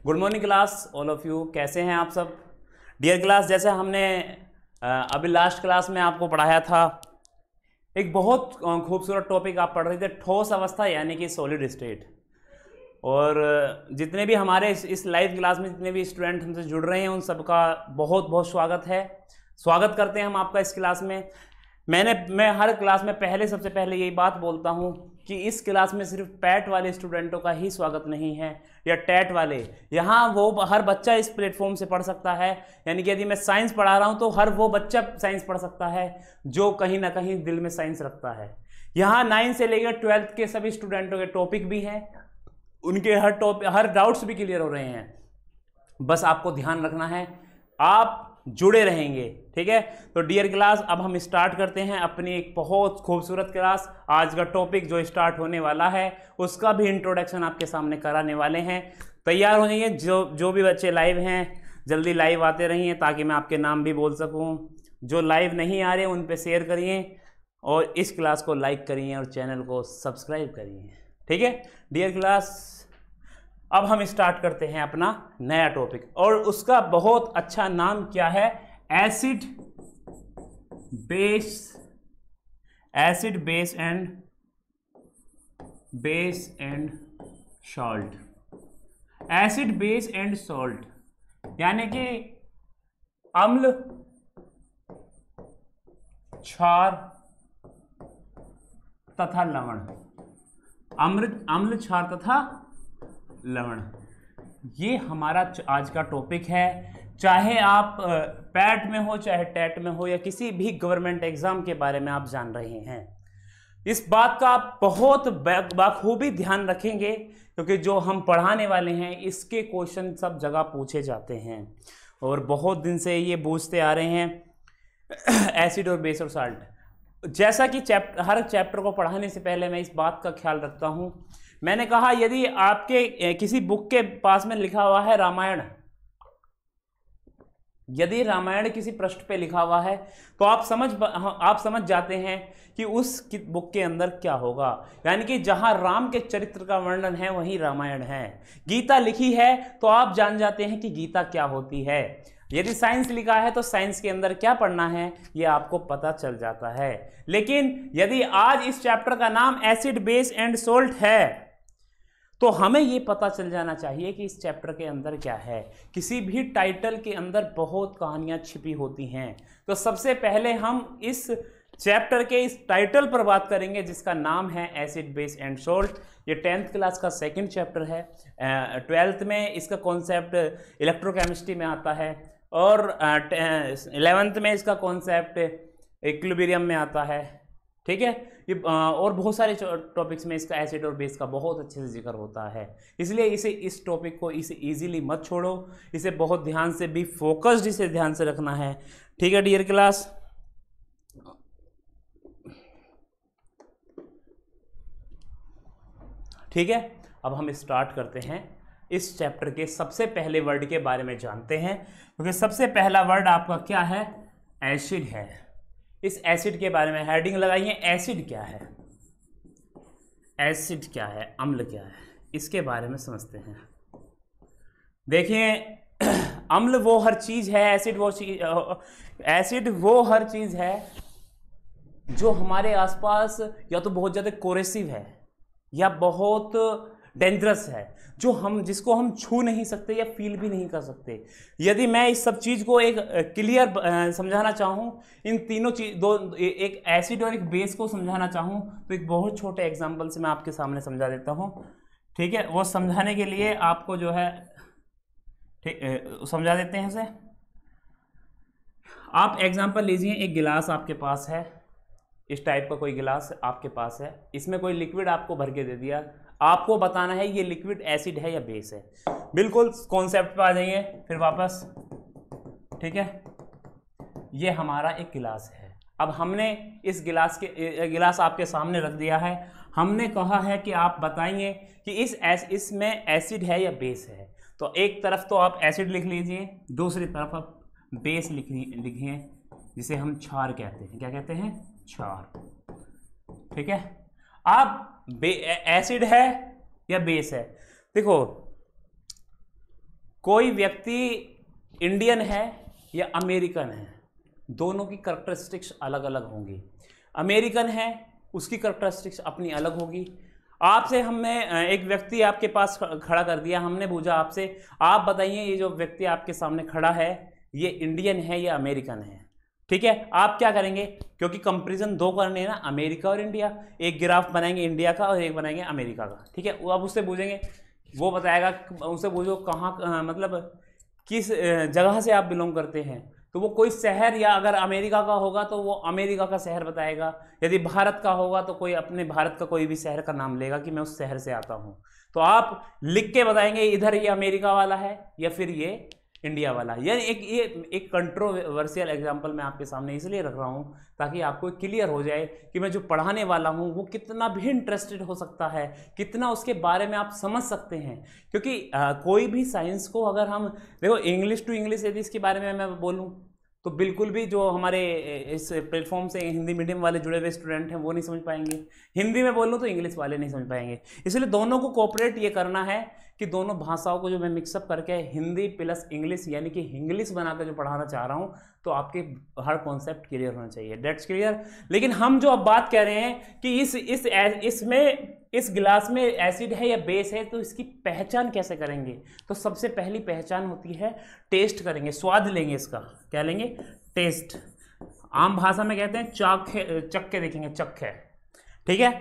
Good morning class, all of you. कैसे हैं आप सब? डियर क्लास, जैसे हमने अभी लास्ट क्लास में आपको पढ़ाया था, एक बहुत खूबसूरत टॉपिक आप पढ़ रहे थे, ठोस अवस्था यानी कि सॉलिड स्टेट। और जितने भी हमारे इस लाइव क्लास में जितने भी स्टूडेंट हमसे जुड़ रहे हैं उन सबका बहुत बहुत स्वागत है। स्वागत करते हैं हम आपका इस क्लास में। मैं हर क्लास में सबसे पहले यही बात बोलता हूँ कि इस क्लास में सिर्फ पैट वाले स्टूडेंटों का ही स्वागत नहीं है या टैट वाले। यहाँ वो हर बच्चा इस प्लेटफॉर्म से पढ़ सकता है, यानी कि यदि मैं साइंस पढ़ा रहा हूँ तो हर वो बच्चा साइंस पढ़ सकता है जो कहीं ना कहीं दिल में साइंस रखता है। यहाँ 9 से लेकर 12th के सभी स्टूडेंटों के टॉपिक भी हैं, उनके हर डाउट्स भी क्लियर हो रहे हैं। बस आपको ध्यान रखना है, आप जुड़े रहेंगे, ठीक है। तो डियर क्लास, अब हम स्टार्ट करते हैं अपनी एक बहुत खूबसूरत क्लास। आज का टॉपिक जो स्टार्ट होने वाला है उसका भी इंट्रोडक्शन आपके सामने कराने वाले हैं। तैयार हो जाइए। जो भी बच्चे लाइव हैं जल्दी लाइव आते रहिए ताकि मैं आपके नाम भी बोल सकूं। जो लाइव नहीं आ रहे उन पे शेयर करिए और इस क्लास को लाइक करिए और चैनल को सब्सक्राइब करिए, ठीक है। डियर क्लास, अब हम स्टार्ट करते हैं अपना नया टॉपिक और उसका बहुत अच्छा नाम क्या है? Acid base and salt. Acid base and salt यानी कि अम्ल, क्षार तथा लवण। अम्ल, क्षार तथा लवण, ये हमारा आज का टॉपिक है। चाहे आप पैट में हो, चाहे टेट में हो, या किसी भी गवर्नमेंट एग्जाम के बारे में आप जान रहे हैं, इस बात का आप बहुत बखूबी ध्यान रखेंगे क्योंकि जो हम पढ़ाने वाले हैं इसके क्वेश्चन सब जगह पूछे जाते हैं और बहुत दिन से ये पूछते आ रहे हैं एसिड और बेस और साल्ट। जैसा कि हर चैप्टर को पढ़ाने से पहले मैं इस बात का ख्याल रखता हूं। मैंने कहा यदि आपके किसी बुक के पास में लिखा हुआ है रामायण, यदि रामायण किसी पृष्ठ पे लिखा हुआ है तो आप समझ जाते हैं कि उस बुक के अंदर क्या होगा, यानी कि जहां राम के चरित्र का वर्णन है वहीं रामायण है। गीता लिखी है तो आप जान जाते हैं कि गीता क्या होती है। यदि साइंस लिखा है तो साइंस के अंदर क्या पढ़ना है ये आपको पता चल जाता है। लेकिन यदि आज इस चैप्टर का नाम एसिड बेस एंड सोल्ट है तो हमें ये पता चल जाना चाहिए कि इस चैप्टर के अंदर क्या है। किसी भी टाइटल के अंदर बहुत कहानियां छिपी होती हैं। तो सबसे पहले हम इस चैप्टर के इस टाइटल पर बात करेंगे जिसका नाम है एसिड बेस एंड सोल्ट। ये 10th क्लास का सेकंड चैप्टर है। 12th में इसका कॉन्सेप्ट इलेक्ट्रोकेमिस्ट्री में आता है और 11th में इसका कॉन्सेप्ट इक्विलिब्रियम में आता है, ठीक है। ये और बहुत सारे टॉपिक्स में इसका एसिड और बेस का बहुत अच्छे से जिक्र होता है। इसलिए इस टॉपिक को इसे इजीली मत छोड़ो, इसे बहुत ध्यान से भी फोकस्ड इसे ध्यान से रखना है, ठीक है डियर क्लास। ठीक है, अब हम स्टार्ट करते हैं। इस चैप्टर के सबसे पहले वर्ड के बारे में जानते हैं क्योंकि सबसे पहला वर्ड आपका क्या है? एसिड है। इस एसिड के बारे में हेडिंग लगाइए, एसिड क्या है, एसिड क्या है, अम्ल क्या है, इसके बारे में समझते हैं। देखिए, अम्ल वो हर चीज है, एसिड वो हर चीज है जो हमारे आसपास या तो बहुत ज्यादा कोरेसिव है या बहुत डेंजरस है, जिसको हम छू नहीं सकते या फील भी नहीं कर सकते। यदि मैं इस सब चीज़ को एक क्लियर समझाना चाहूँ, इन तीनों एक एसिड और एक बेस को समझाना चाहूँ तो एक बहुत छोटे एग्जांपल से मैं आपके सामने समझा देता हूँ, ठीक है। वो समझाने के लिए आपको जो है समझा देते हैं इसे। आप एग्जाम्पल लीजिए, एक गिलास आपके पास है, इस टाइप का कोई गिलास आपके पास है, इसमें कोई लिक्विड आपको भर के दे दिया, आपको बताना है ये लिक्विड एसिड है या बेस है। बिल्कुल कॉन्सेप्ट पे आ जाइए फिर वापस, ठीक है। ये हमारा एक गिलास है। अब हमने इस गिलास आपके सामने रख दिया है। हमने कहा है कि आप बताइए कि इसमें एसिड है या बेस है। तो एक तरफ तो आप एसिड लिख लीजिए, दूसरी तरफ आप बेस लिखिए जिसे हम क्षार कहते हैं। क्या कहते हैं? क्षार, ठीक है। अब एसिड है या बेस है? देखो, कोई व्यक्ति इंडियन है या अमेरिकन है, दोनों की करैक्टरिस्टिक्स अलग अलग होंगी। अमेरिकन है, उसकी करैक्टरिस्टिक्स अपनी अलग होगी। आपसे हमने एक व्यक्ति आपके पास खड़ा कर दिया, हमने पूछा आपसे, आप बताइए ये जो व्यक्ति आपके सामने खड़ा है ये इंडियन है या अमेरिकन है। ठीक है, आप क्या करेंगे, क्योंकि कंपैरिजन दो करने हैं ना, अमेरिका और इंडिया, एक ग्राफ बनाएंगे इंडिया का और एक बनाएंगे अमेरिका का। ठीक है, वो आप उससे पूछेंगे, वो बताएगा, उससे पूछो कहाँ मतलब किस जगह से आप बिलोंग करते हैं, तो वो कोई शहर, या अगर अमेरिका का होगा तो वो अमेरिका का शहर बताएगा, यदि भारत का होगा तो कोई अपने भारत का कोई भी शहर का नाम लेगा कि मैं उस शहर से आता हूँ। तो आप लिख के बताएंगे इधर ये अमेरिका वाला है या फिर ये इंडिया वाला। यानी एक कंट्रोवर्शियल एग्जांपल मैं आपके सामने इसलिए रख रहा हूं ताकि आपको क्लियर हो जाए कि मैं जो पढ़ाने वाला हूं वो कितना भी इंटरेस्टेड हो सकता है, कितना उसके बारे में आप समझ सकते हैं। क्योंकि कोई भी साइंस को अगर हम देखो, इंग्लिश टू इंग्लिश यदि इसके बारे में मैं बोलूँ तो बिल्कुल भी जो हमारे इस प्लेटफॉर्म से हिंदी मीडियम वाले जुड़े हुए स्टूडेंट हैं वो नहीं समझ पाएंगे, हिंदी में बोलूँ तो इंग्लिश वाले नहीं समझ पाएंगे। इसलिए दोनों को कोऑपरेट ये करना है कि दोनों भाषाओं को जो मैं मिक्सअप करके हिंदी प्लस इंग्लिश यानी कि इंग्लिश बनाकर जो पढ़ाना चाह रहा हूँ, तो आपके हर कॉन्सेप्ट क्लियर होना चाहिए। That's clear. लेकिन हम जो अब बात कर रहे हैं कि इस गिलास में एसिड है या बेस है, तो इसकी पहचान कैसे करेंगे। तो सबसे पहली पहचान होती है टेस्ट करेंगे, स्वाद लेंगे इसका। क्या लेंगे? टेस्ट। आम भाषा में कहते हैं चख के देखेंगे, चख है। ठीक है,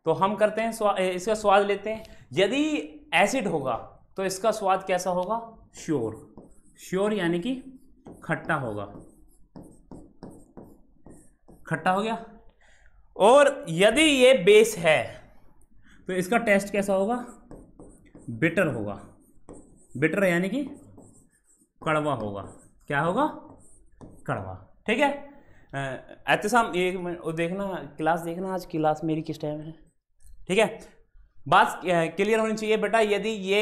तो हम करते हैं इसका स्वाद लेते हैं। यदि एसिड होगा तो इसका स्वाद कैसा होगा? श्योर। श्योर यानी कि खट्टा होगा, खट्टा हो गया। और यदि ये बेस है तो इसका टेस्ट कैसा होगा? बिटर होगा। बिटर यानी कि कड़वा होगा। क्या होगा? कड़वा। ठीक है, एहतसाम एक मिनट देखना, क्लास देखना, आज क्लास मेरी किस टाइम है। ठीक है, बात क्लियर होनी चाहिए बेटा। यदि ये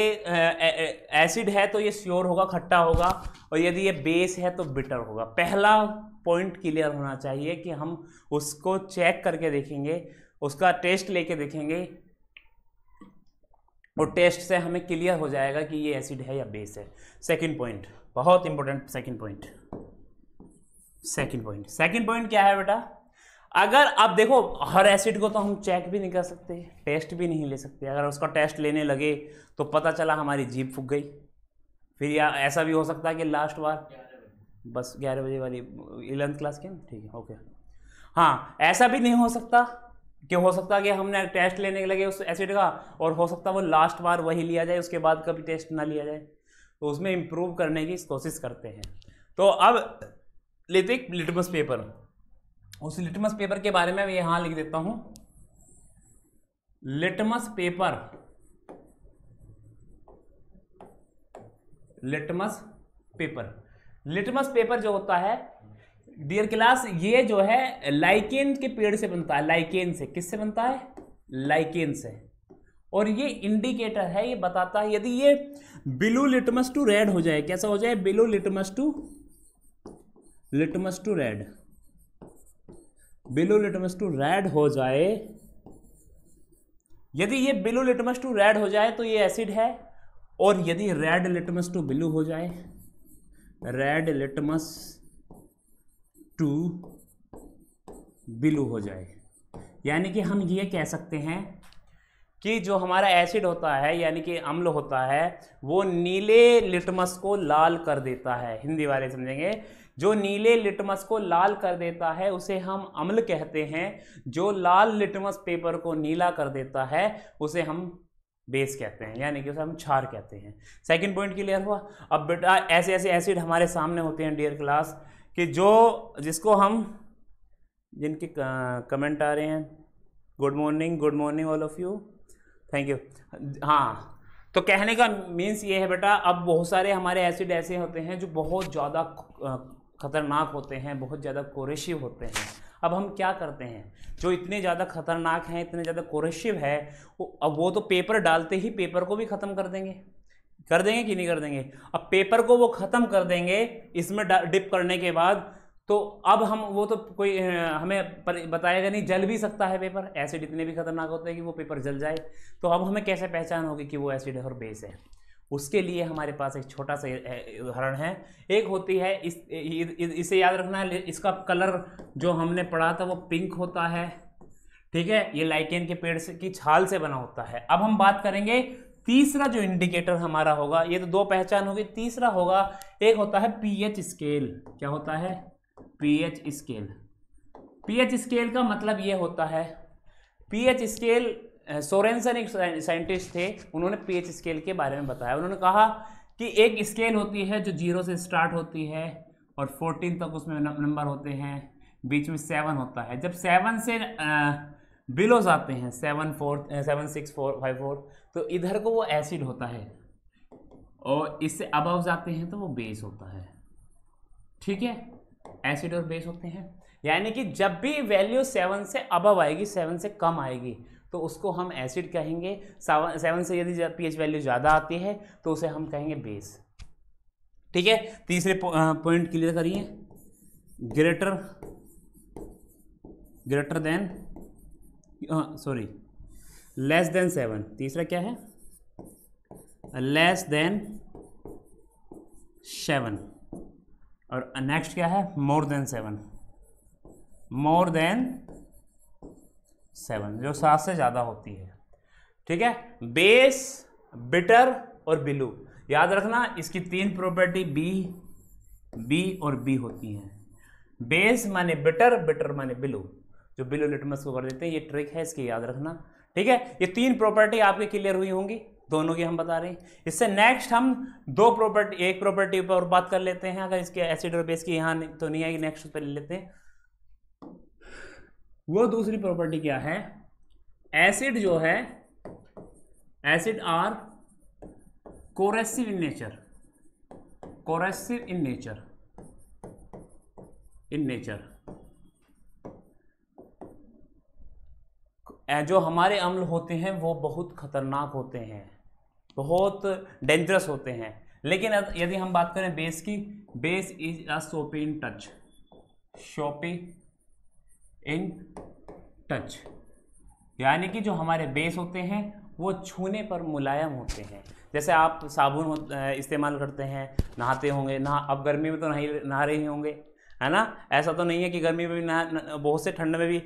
एसिड है तो ये श्योर होगा, खट्टा होगा, और यदि ये बेस है तो बिटर होगा। पहला पॉइंट क्लियर होना चाहिए कि हम उसको चेक करके देखेंगे, उसका टेस्ट लेके देखेंगे, और टेस्ट से हमें क्लियर हो जाएगा कि ये एसिड है या बेस है। सेकंड पॉइंट, बहुत important second point. Second point क्या है बेटा? अगर आप देखो, हर एसिड को तो हम चेक भी नहीं कर सकते, टेस्ट भी नहीं ले सकते। अगर उसका टेस्ट लेने लगे तो पता चला हमारी जीभ फूक गई, फिर या ऐसा भी हो सकता है कि लास्ट बार बस 11 बजे वाली 11th क्लास के, ठीक है, ओके। हाँ, ऐसा भी नहीं हो सकता कि हो सकता कि हमने टेस्ट लेने लगे उस एसिड का, और हो सकता वो लास्ट बार वही लिया जाए, उसके बाद कभी टेस्ट ना लिया जाए। तो उसमें इम्प्रूव करने की कोशिश करते हैं। तो अब लेते एक लिटमस पेपर। उस लिटमस पेपर के बारे में मैं यहां लिख देता हूं, litmus paper. Litmus paper, litmus paper जो होता है डियर क्लास, ये जो है लाइकेन के पेड़ से बनता है। लाइकेन से, किससे बनता है? लाइकेन से। और ये इंडिकेटर है, ये बताता है यदि ये ब्लू लिटमस टू रेड हो जाए। कैसा हो जाए? Blue litmus to red. Blue litmus to red हो जाए, यदि ये ब्लू लिटमस टू रेड हो जाए तो ये एसिड है। और यदि रेड लिटमस टू ब्लू हो जाए, रेड लिटमस टू ब्लू हो जाए, यानी कि हम ये कह सकते हैं कि जो हमारा एसिड होता है यानी कि अम्ल होता है, वो नीले लिटमस को लाल कर देता है। हिंदी वाले समझेंगे, जो नीले लिटमस को लाल कर देता है उसे हम अम्ल कहते हैं। जो लाल लिटमस पेपर को नीला कर देता है उसे हम बेस कहते हैं, यानी कि उसे हम क्षार कहते हैं। सेकंड पॉइंट क्लियर हुआ। अब बेटा ऐसे ऐसे एसिड हमारे सामने होते हैं डियर क्लास, कि जिसको हम, जिनके कमेंट आ रहे हैं, good morning all of you, thank you. हाँ, तो कहने का मीन्स ये है बेटा, अब बहुत सारे हमारे एसिड ऐसे होते हैं जो बहुत ज़्यादा खतरनाक होते हैं, बहुत ज़्यादा कोरेसिव होते हैं। अब हम क्या करते हैं, जो इतने ज़्यादा खतरनाक हैं, इतने ज़्यादा कोरेसिव है, अब वो तो पेपर डालते ही पेपर को भी ख़त्म कर देंगे कि नहीं कर देंगे? अब पेपर को वो ख़त्म कर देंगे इसमें डिप करने के बाद, तो अब हम वो तो कोई हमें बताएगा नहीं, जल भी सकता है पेपर। एसिड इतने भी खतरनाक होते हैं कि वो पेपर जल जाए। तो अब हमें कैसे पहचान होगी कि वो एसिड है और बेस है? उसके लिए हमारे पास एक छोटा सा उदाहरण है। एक होती है इसे याद रखना है, इसका कलर जो हमने पढ़ा था वो पिंक होता है, ठीक है, ये लाइकेन के पेड़ से की छाल से बना होता है। अब हम बात करेंगे तीसरा जो इंडिकेटर हमारा होगा, ये तो दो पहचान होगी, तीसरा होगा एक होता है पीएच स्केल। क्या होता है? PH scale. पीएच स्केल का मतलब ये होता है, पीएच स्केल, सोरेनसन एक साइंटिस्ट थे, उन्होंने पीएच स्केल के बारे में बताया। उन्होंने कहा कि एक स्केल होती है जो 0 से स्टार्ट होती है और 14 तक उसमें नंबर होते हैं, बीच में 7 होता है। जब 7 से बिलोज आते हैं 7, 4, 7, 6, 4, 5, 4, तो इधर को वो एसिड होता है, और इससे अबव जाते हैं तो वो बेस होता है। ठीक है, एसिड और बेस होते हैं। यानी कि जब भी वैल्यू 7 से अबव आएगी, 7 से कम आएगी, तो उसको हम एसिड कहेंगे। 7 से यदि पीएच वैल्यू ज़्यादा आती है तो उसे हम कहेंगे बेस। ठीक है, तीसरे पॉइंट क्लियर करिए। Greater than, sorry, less than 7। तीसरा क्या है? Less than 7। और नेक्स्ट क्या है? More than 7। मोर देन 7, जो 7 से ज़्यादा होती है। ठीक है, बेस, बिटर और बिलू। याद रखना इसकी 3 प्रॉपर्टी बी और बी होती हैं। बेस माने बिटर, बिटर माने बिलू, जो बिलू लिटमस को कर देते हैं। ये ट्रिक है, इसकी याद रखना। ठीक है, ये 3 प्रॉपर्टी आपके क्लियर हुई होंगी, दोनों की हम बता रहे हैं। इससे नेक्स्ट हम एक प्रॉपर्टी पर बात कर लेते हैं। अगर इसके एसिड और बेस की यहाँ तो नहीं आएगी, नेक्स्ट पर ले लेते हैं। वो दूसरी प्रॉपर्टी क्या है? एसिड जो है, acid are corrosive in nature. Corrosive in nature, जो हमारे अम्ल होते हैं वो बहुत खतरनाक होते हैं, बहुत डेंजरस होते हैं। लेकिन यदि हम बात करें बेस की, बेस इज अ सोपी इन टच। सोपी इन टच, यानी कि जो हमारे बेस होते हैं वो छूने पर मुलायम होते हैं। जैसे आप साबुन इस्तेमाल करते हैं, नहाते होंगे, अब गर्मी में तो नहा रहे ही होंगे, है ना? ऐसा तो नहीं है कि गर्मी में भी बहुत से ठंड में भी।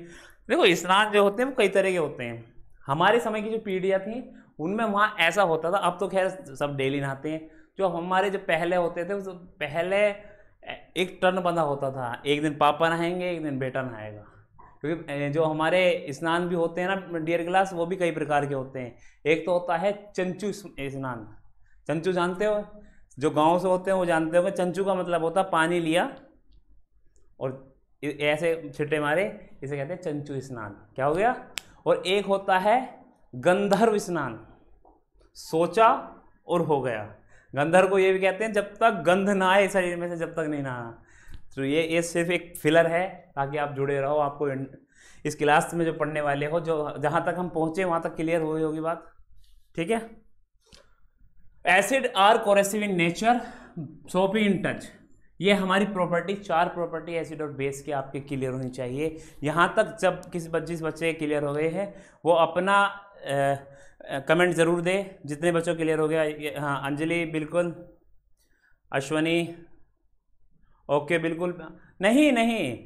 देखो, स्नान जो होते हैं वो कई तरह के होते हैं। हमारे समय की जो पीढ़ियाँ थी उनमें वहाँ ऐसा होता था, अब तो खैर सब डेली नहाते हैं। जो हमारे जो पहले होते थे, उस पहले एक टर्न बंधा होता था, एक दिन पापा नहाएंगे, एक दिन बेटा नहाएगा। क्योंकि जो हमारे स्नान भी होते हैं ना डियर क्लास, वो भी कई प्रकार के होते हैं। एक तो होता है चंचू स्नान। चंचू जानते हो? जो गांव से होते हैं वो जानते हो। चंचू का मतलब होता है पानी लिया और ऐसे छिट्टे मारे, इसे कहते हैं चंचू स्नान। क्या हो गया? और एक होता है गंधर्व स्नान। सोचा और हो गया। गंधर्व को ये भी कहते हैं जब तक गंध ना आए शरीर में से, जब तक नहीं नहाना। तो ये सिर्फ एक फिलर है ताकि आप जुड़े रहो। आपको इस क्लास में जो पढ़ने वाले हो, जो जहाँ तक हम पहुँचे वहाँ तक क्लियर हुई होगी बात। ठीक है, acid are corrosive in nature, soapy in touch. ये हमारी प्रॉपर्टी, 4 प्रॉपर्टी एसिड और बेस की आपके क्लियर होनी चाहिए। यहाँ तक जब जिस बच्चे क्लियर हो गए हैं वो अपना कमेंट ज़रूर दे। जितने बच्चों क्लियर हो गया, हाँ अंजलि बिल्कुल, अश्वनी ओके बिल्कुल। नहीं,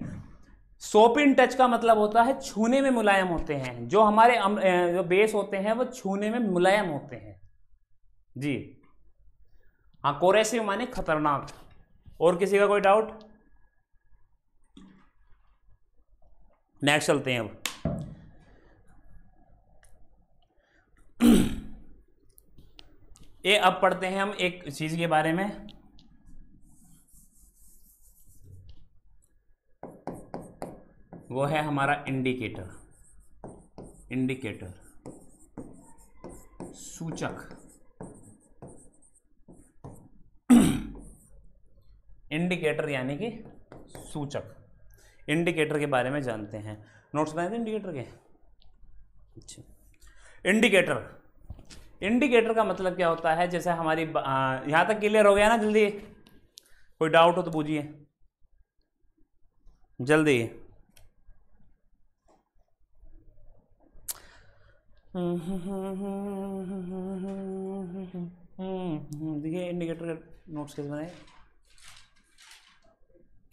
सोप इन टच का मतलब होता है छूने में मुलायम होते हैं। जो हमारे जो बेस होते हैं वो छूने में मुलायम होते हैं जी। हाँ, कोरेसिव माने खतरनाक। और किसी का कोई डाउट? नेक्स्ट चलते हैं। अब अब पढ़ते हैं हम एक चीज के बारे में, वो है हमारा इंडिकेटर। सूचक। इंडिकेटर यानी कि सूचक। इंडिकेटर के बारे में जानते हैं। नोट्स बनाए थे इंडिकेटर के? अच्छा, इंडिकेटर का मतलब क्या होता है? जैसे हमारी यहां तक क्लियर हो गया ना? जल्दी, कोई डाउट हो तो पूछिए जल्दी। देखिए इंडिकेटर के नोट्स कैसे बनाए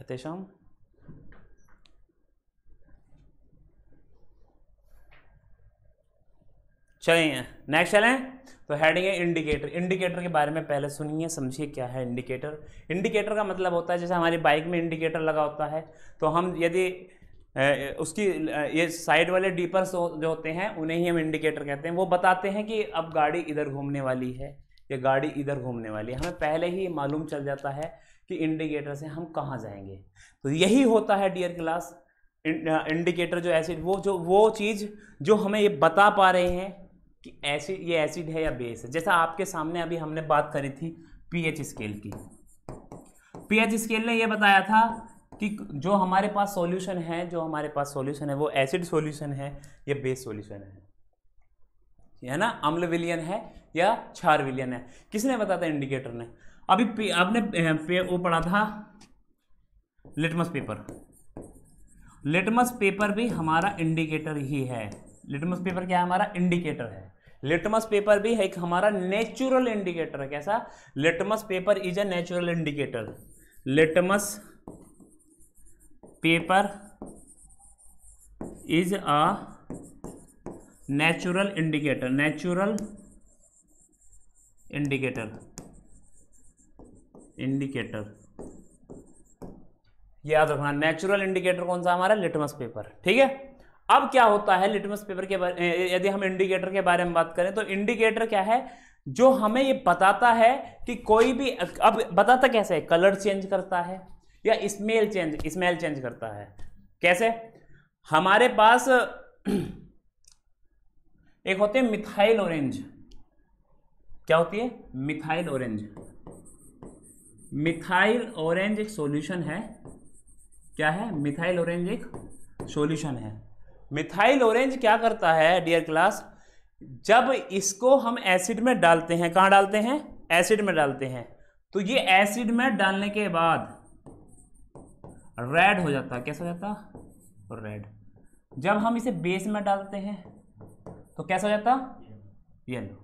यथेशाम। चलिए नेक्स्ट चलें। तो हेडिंग है इंडिकेटर। इंडिकेटर के बारे में पहले सुनिए समझिए क्या है इंडिकेटर। इंडिकेटर का मतलब होता है जैसे हमारी बाइक में इंडिकेटर लगा होता है, तो हम यदि उसकी ये साइड वाले डीपर्स जो होते हैं उन्हें ही हम इंडिकेटर कहते हैं। वो बताते हैं कि अब गाड़ी इधर घूमने वाली है या गाड़ी इधर घूमने वाली है। हमें पहले ही मालूम चल जाता है कि इंडिकेटर से हम कहाँ जाएंगे। तो यही होता है डियर क्लास इंडिकेटर जो एसिड, वो चीज़ जो हमें ये बता पा रहे हैं कि एसिड, ये एसिड है या बेस है। जैसा आपके सामने अभी हमने बात करी थी पीएच स्केल की। पीएच स्केल ने ये बताया था कि जो हमारे पास सॉल्यूशन है वो एसिड सॉल्यूशन है या बेस सॉल्यूशन है ना, अम्ल विलयन है या क्षार विलयन है। किसने बताया था? इंडिकेटर ने। अभी आपने वो पढ़ा था लिटमस पेपर। लिटमस पेपर भी हमारा इंडिकेटर ही है। लिटमस पेपर क्या है? हमारा इंडिकेटर है। लिटमस पेपर भी एक हमारा नेचुरल इंडिकेटर है। कैसा? Litmus paper is a natural indicator. Litmus paper is a natural indicator. Natural indicator याद रखना। नेचुरल इंडिकेटर कौन सा? हमारा लिटमस पेपर। ठीक है। अब क्या होता है लिटमस पेपर के बारे, यदि हम इंडिकेटर के बारे में बात करें तो इंडिकेटर क्या है? जो हमें ये बताता है कि कोई भी, अब बताता कैसे है? कलर चेंज करता है या स्मेल चेंज करता है। कैसे? हमारे पास एक होती है मिथाइल ऑरेंज। क्या होती है? Methyl orange. मिथाइल ऑरेंज एक सॉल्यूशन है। क्या है? मिथाइल ऑरेंज एक सॉल्यूशन है। मिथाइल ऑरेंज क्या करता है डियर क्लास? जब इसको हम एसिड में डालते हैं, कहां डालते हैं? एसिड में डालते हैं, तो ये एसिड में डालने के बाद रेड हो जाता है। कैसा हो जाता? रेड। जब हम इसे बेस में डालते हैं तो कैसा हो जाता? येलो।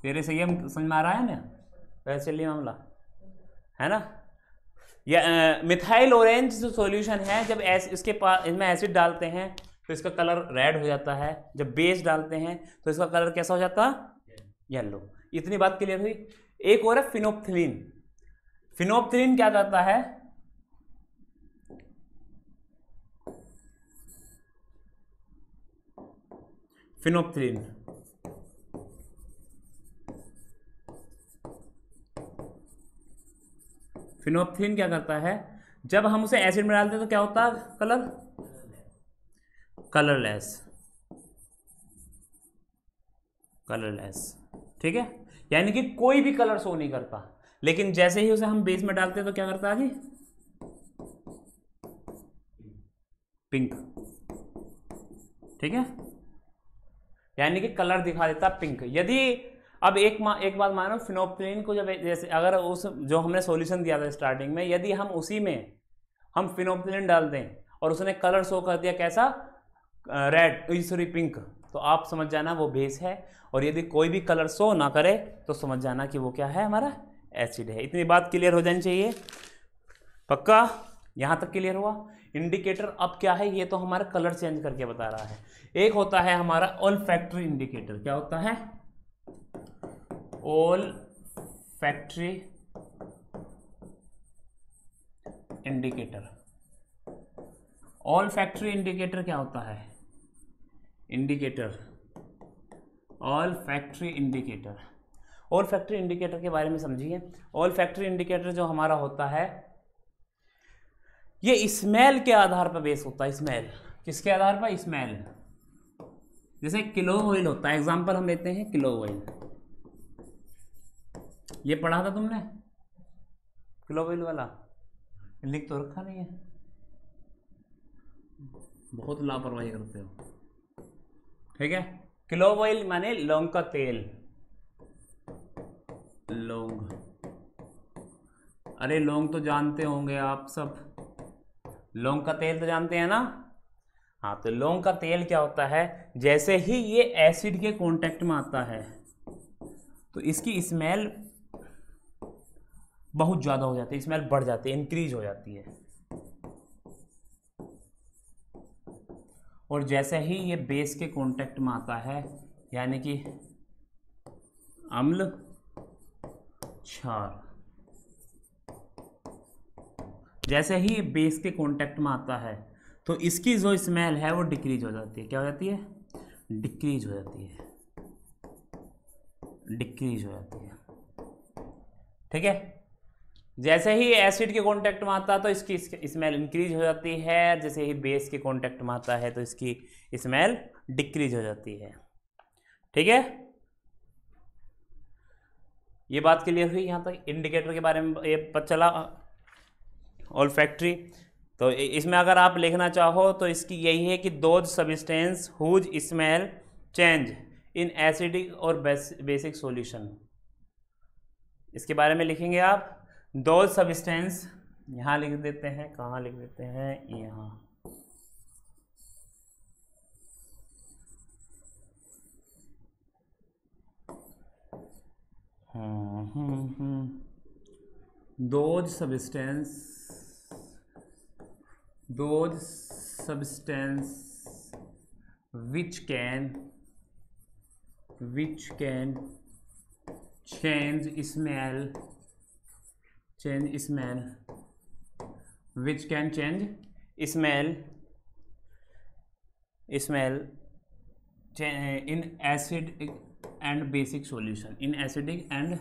तेरे से ये समझ में आ रहा है ना? वैसे लिए मामला है ना। या मिथाइल ऑरेंज जो सॉल्यूशन है, जब इसके पास इसमें एसिड डालते हैं तो इसका कलर रेड हो जाता है। जब बेस डालते हैं तो इसका कलर कैसा हो जाता? येलो। इतनी बात क्लियर हुई। एक और है फिनोप्थिलीन। फिनोप्थिलीन क्या करता है? फिनोप्थिलीन क्या करता है? जब हम उसे एसिड में डालते हैं तो क्या होता है? कलरलेस। ठीक है। यानी कि कोई भी कलर शो नहीं करता। लेकिन जैसे ही उसे हम बेस में डालते हैं तो क्या करता है जी? पिंक। ठीक है। यानी कि कलर दिखा देता पिंक। यदि अब एक बात मानो, फिनोप्थिलीन को जब जैसे अगर उस जो हमने सॉल्यूशन दिया था स्टार्टिंग में, यदि हम उसी में हम फिनोप्थिलीन डाल दें और उसने कलर शो कर दिया कैसा? रेड, सॉरी पिंक, तो आप समझ जाना वो बेस है। और यदि कोई भी कलर शो ना करे तो समझ जाना कि वो क्या है? हमारा एसिड है। इतनी बात क्लियर हो जानी चाहिए। पक्का? यहाँ तक क्लियर हुआ? इंडिकेटर अब क्या है? ये तो हमारा कलर चेंज करके बता रहा है। एक होता है हमारा ओल्फैक्टरी इंडिकेटर। क्या होता है? Olfactory indicator. ओल्फैक्टरी इंडिकेटर क्या होता है? ओल्फैक्टरी इंडिकेटर के बारे में समझिए। ओल्फैक्टरी इंडिकेटर जो हमारा होता है ये स्मेल के आधार पर बेस होता है। स्मेल किसके आधार पर? स्मेल। जैसे किलो ऑयल होता है, एग्जांपल हम लेते हैं किलो ऑयल। ये पढ़ा था तुमने किलो ऑयल वाला? लिख तो रखा नहीं है, बहुत लापरवाही करते हो। ठीक है। किलो ऑयल माने लौंग का तेल। लौंग, अरे लौंग तो जानते होंगे आप सब। लौंग का तेल तो जानते हैं ना? हाँ, तो लौंग का तेल क्या होता है, जैसे ही ये एसिड के कांटेक्ट में आता है तो इसकी स्मेल बहुत ज़्यादा हो जाती है, स्मेल बढ़ जाती है, इंक्रीज हो जाती है। और जैसे ही ये बेस के कांटेक्ट में आता है, यानी कि अम्ल क्षार, जैसे ही ये बेस के कांटेक्ट में आता है तो इसकी जो स्मेल है वो डिक्रीज हो जाती है। क्या हो जाती है? डिक्रीज हो जाती है, डिक्रीज हो जाती है। ठीक है, जैसे ही एसिड के कांटेक्ट में आता है तो इसकी स्मेल इंक्रीज हो जाती है, जैसे ही बेस के कांटेक्ट में आता है तो इसकी स्मेल डिक्रीज हो जाती है। ठीक है, ये बात क्लियर हुई यहाँ तक इंडिकेटर के बारे में ये पता चला, ओल्फैक्टरी। तो इसमें अगर आप लिखना चाहो तो इसकी यही है कि those substance whose smell change in acidic और बेसिक सॉल्यूशन। इसके बारे में लिखेंगे आप, दोज सब्सटेंस, यहाँ लिख देते हैं, कहाँ लिख देते हैं, यहाँ। Those substance which can change smell, which can change smell in acidic and basic solution, in acidic and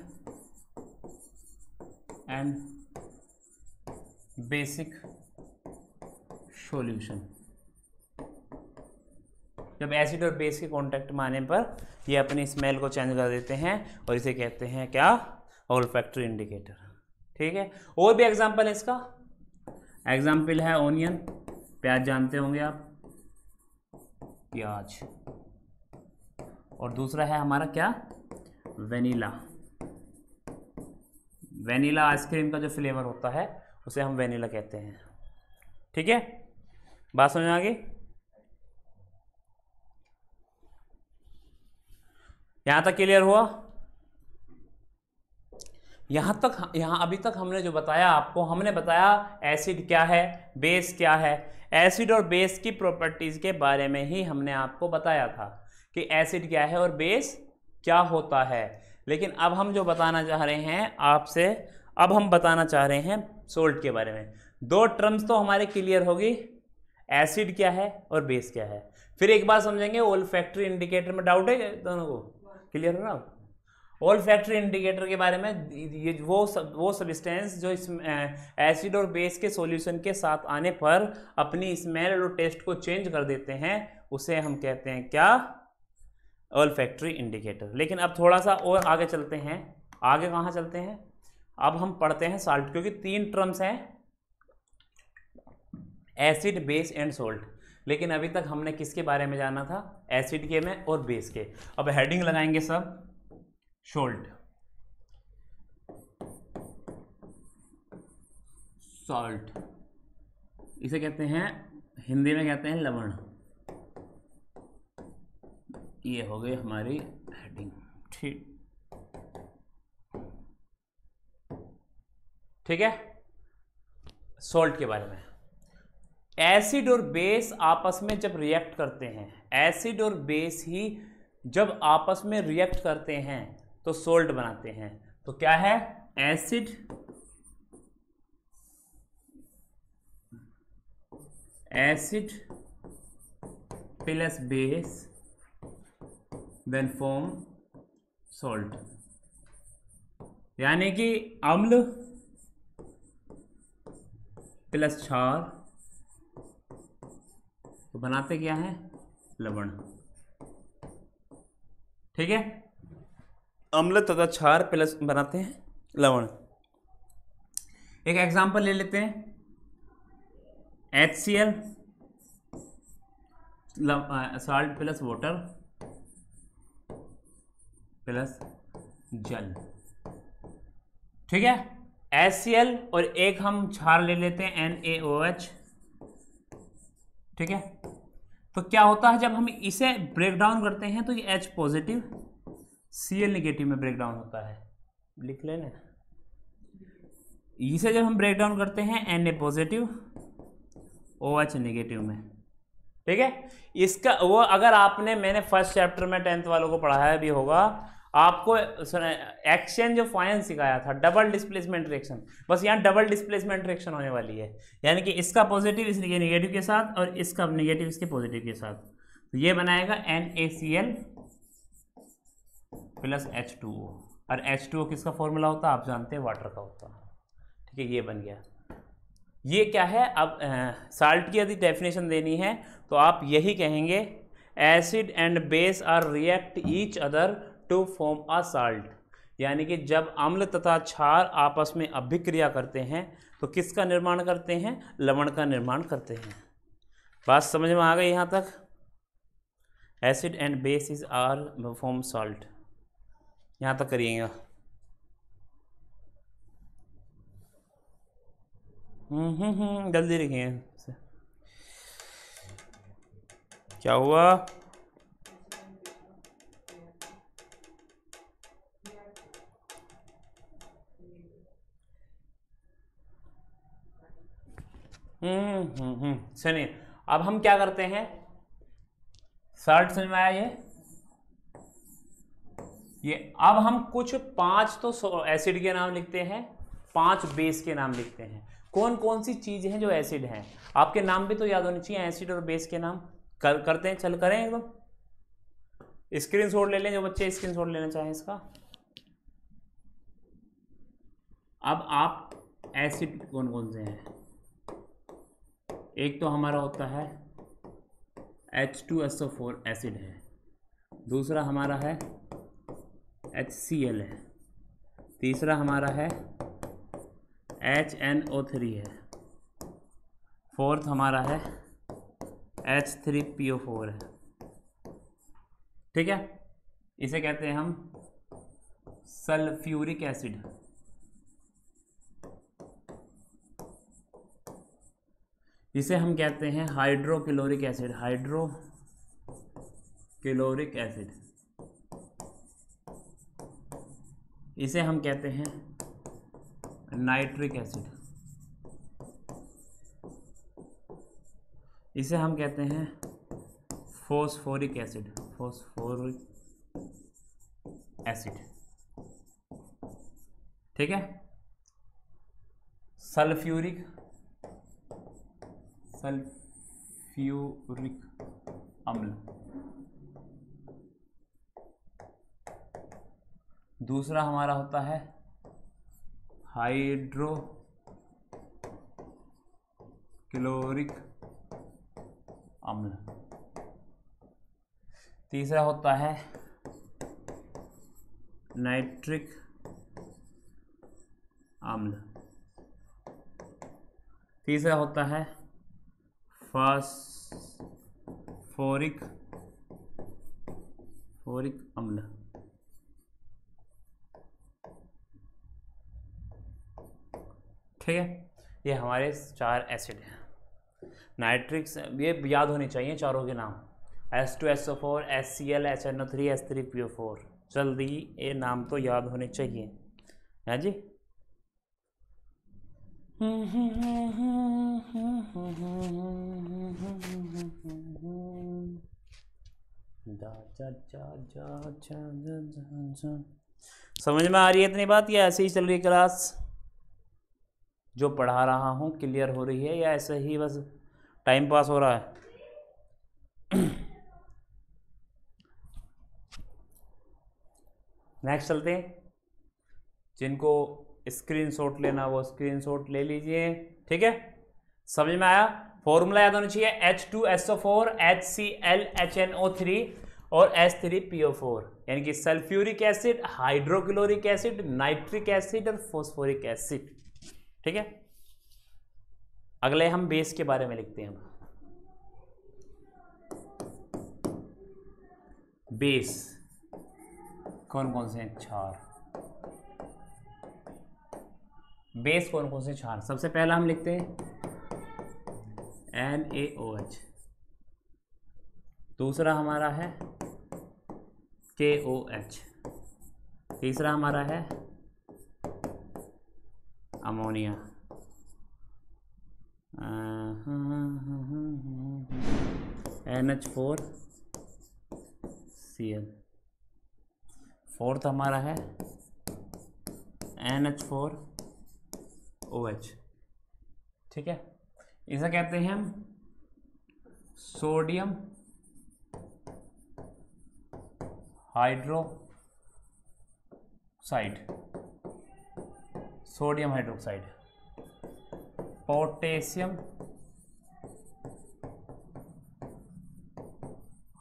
basic solution. जब एसिड और बेस के कांटेक्ट में आने पर ये अपनी स्मेल को चेंज कर देते हैं और इसे कहते हैं क्या? Olfactory indicator. ठीक है, और भी एग्जांपल है इसका। एग्जांपल है ओनियन, प्याज जानते होंगे आप, प्याज। और दूसरा है हमारा क्या? वेनिला। वेनिला आइसक्रीम का जो फ्लेवर होता है उसे हम वेनिला कहते हैं। ठीक है, बात समझ में आ गई? यहां तक क्लियर हुआ? यहां अभी तक हमने जो बताया आपको, हमने बताया एसिड क्या है, बेस क्या है। एसिड और बेस की प्रॉपर्टीज के बारे में ही हमने आपको बताया था कि एसिड क्या है और बेस क्या होता है। लेकिन अब हम जो बताना चाह रहे हैं आपसे, अब हम बताना चाह रहे हैं सोल्ट के बारे में। दो टर्म्स तो हमारे क्लियर होगी, एसिड क्या है और बेस क्या है। फिर एक बार समझेंगे ओल्फैक्टरी इंडिकेटर में। डाउट है दोनों को? क्लियर है ना? ओल्फैक्टरी इंडिकेटर के बारे में, ये वो सब्सटेंस जो इस एसिड और बेस के सॉल्यूशन के साथ आने पर अपनी स्मेल और टेस्ट को चेंज कर देते हैं, उसे हम कहते हैं क्या? Olfactory indicator. लेकिन अब थोड़ा सा और आगे चलते हैं। आगे कहाँ चलते हैं? अब हम पढ़ते हैं साल्ट, क्योंकि तीन टर्म्स हैं, एसिड, बेस एंड सोल्ट। लेकिन अभी तक हमने किसके बारे में जाना था? एसिड के में और बेस के। अब हेडिंग लगाएंगे सब सोल्ट, सॉल्ट। इसे कहते हैं, हिंदी में कहते हैं लवण। ये हो गई हमारी हेडिंग। ठीक है, सॉल्ट के बारे में। एसिड और बेस आपस में जब रिएक्ट करते हैं, एसिड और बेस ही जब आपस में रिएक्ट करते हैं तो सोल्ट बनाते हैं। तो क्या है? Acid plus base then form salt. यानी कि अम्ल प्लस क्षार तो बनाते क्या है? लवण। ठीक है, अम्ल तथा क्षार प्लस बनाते हैं लवण। एक एग्जांपल ले लेते हैं, HCl salt plus water plus जल। ठीक है, HCl और एक हम क्षार ले लेते हैं NaOH। ठीक है, तो क्या होता है जब हम इसे ब्रेक डाउन करते हैं तो ये H पॉजिटिव Cl निगेटिव में ब्रेक डाउन होता है, लिख लेना। इसे जब हम ब्रेक डाउन करते हैं Na पॉजिटिव OH नेगेटिव में, ठीक है। इसका वो अगर आपने, मैंने फर्स्ट चैप्टर में 10th वालों को पढ़ाया भी होगा, आपको एक्सचेंज ऑफ आयन सिखाया था, डबल डिस्प्लेसमेंट रिएक्शन। बस यहाँ डबल डिस्प्लेसमेंट रिएक्शन होने वाली है, यानी कि इसका पॉजिटिव इसके नेगेटिव के साथ और इसका नेगेटिव इसके पॉजिटिव के साथ, तो ये बनाएगा NaCl प्लस H2O। और H2O किसका फॉर्मूला होता है आप जानते हैं, वाटर का होता है, ठीक है। ये बन गया। ये क्या है, अब साल्ट की यदि डेफिनेशन देनी है तो आप यही कहेंगे, acid and base are react each other to form a salt. यानी कि जब अम्ल तथा क्षार आपस में अभिक्रिया करते हैं तो किसका निर्माण करते हैं, लवण का निर्माण करते हैं। बात समझ में आ गई यहाँ तक। Acid and base is are form salt, यहाँ तक करिएगा। जल्दी लिखिए। क्या हुआ, सुनिए। अब हम क्या करते हैं, सॉल्ट समझ में आया ये अब हम कुछ 5 तो एसिड के नाम लिखते हैं, 5 बेस के नाम लिखते हैं। कौन कौन सी चीज हैं जो एसिड हैं, आपके नाम भी तो याद होनी चाहिए, एसिड और बेस के नाम। करते हैं, चल करें एकदम। स्क्रीनशॉट ले लें जो बच्चे स्क्रीनशॉट लेना चाहें इसका। अब आप एसिड कौन कौन से हैं, एक तो हमारा होता है H2SO4 एसिड है, दूसरा हमारा है HCl है, तीसरा हमारा है HNO3 है, फोर्थ हमारा है H3PO4 है, ठीक है। इसे कहते हैं हम सल्फ्यूरिक एसिड। इसे हम कहते हैं हाइड्रोक्लोरिक एसिड, हाइड्रोक्लोरिक एसिड। इसे हम कहते हैं नाइट्रिक एसिड। इसे हम कहते हैं फॉस्फोरिक एसिड, ठीक है। सल्फ्यूरिक अम्ल। दूसरा हमारा होता है हाइड्रोक्लोरिक अम्ल। तीसरा होता है नाइट्रिक अम्ल। तीसरा होता है फॉस्फोरिक अम्ल। ठीक है, ये हमारे 4 एसिड हैं। नाइट्रिक, ये याद होने चाहिए चारों के नाम, H2SO4, HCl, HNO3, H3PO4। जल्दी ये नाम तो याद होने चाहिए, है जी। समझ में आ रही है इतनी बात, या ऐसे ही चल रही है क्लास? जो पढ़ा रहा हूँ क्लियर हो रही है या ऐसे ही बस टाइम पास हो रहा है? नेक्स्ट चलते हैं। जिनको स्क्रीनशॉट लेना वो स्क्रीनशॉट ले लीजिए, ठीक है। समझ में आया? फॉर्मूला याद होना चाहिए, H2SO4, HCl, HNO3 और H3PO4, यानी कि sulphuric acid, hydrochloric acid, nitric acid और फॉस्फोरिक एसिड, ठीक है। अगले हम बेस के बारे में लिखते हैं। बेस कौन कौन से हैं? क्षार। बेस कौन कौन से क्षार? सबसे पहला हम लिखते हैं NaOH, दूसरा हमारा है KOH, तीसरा हमारा है अमोनिया, NH4Cl, फोर्थ हमारा है NH4OH। ठीक है, इसे कहते हैं हम sodium hydroxide, sodium hydroxide, potassium